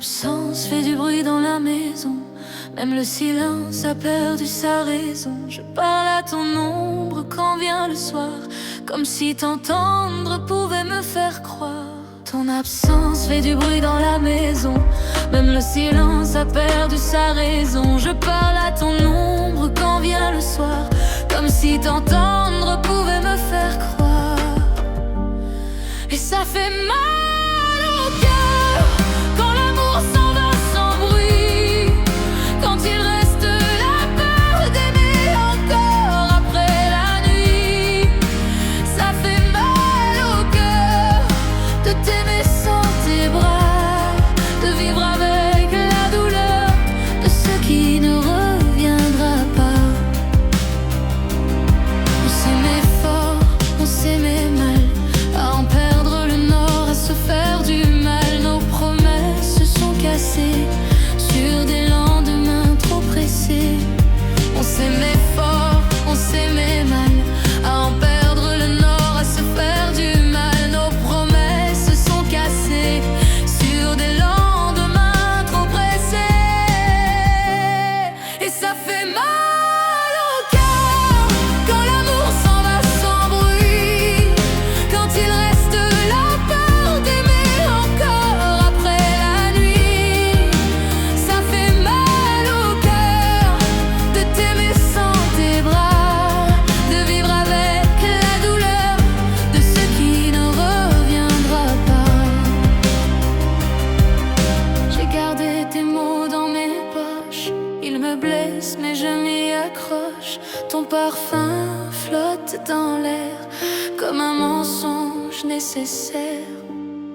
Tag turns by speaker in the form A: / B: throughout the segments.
A: absence fait du bruit dans la maison. Même le silence a perdu sa raison. Je parle à ton ombre quand vient le soir, comme si t'entendre pouvait me faire croire. Ton absence fait du bruit dans la maison. Même le silence a perdu sa raison. Je parle à ton ombre quand vient le soir, comme si t'entendre pouvait me faire croire. Et ça fait mal au cœur quand l'amour s'en va sans bruit, quand il reste la peur d'aimer encore après la nuit. Ça fait mal au cœur de t'aimer sans tes bras, de vivre avec la douleur de ce qui ne reviendra pas. On s'aimait fort, on s'aimait mal, à en perdre le nord, à se faire du mal. Nos promesses se sont cassées sur des lendemains trop pressés. On s'aimait fort, on s'aimait mal, à en perdre le nord, à se faire du mal. Nos promesses se sont cassées sur des lendemains trop pressés. Et ça fait mal au cœur quand l'amour s'en va sans bruit, quand il reste la peur d'aimer encore après la nuit. Ça fait mal au cœur de t'aimer sans tes bras, de vivre avec la douleur de ce qui ne reviendra pas. J'ai gardé tes mots dans mes poches, ils me blessent mais je m'y accroche. Ton parfum flotte dans l'air comme un mensonge nécessaire.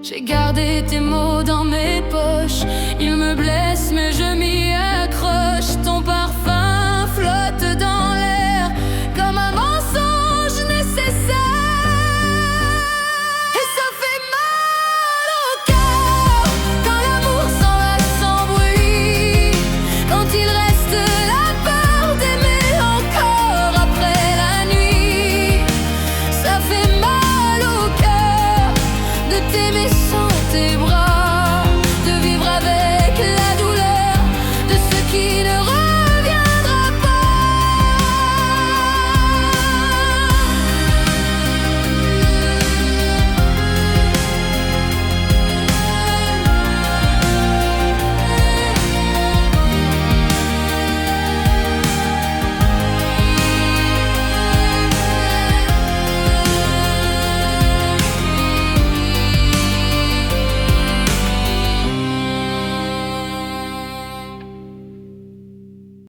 A: J'ai gardé tes mots dans mes poches, ils me blessent mais je m'y accroche.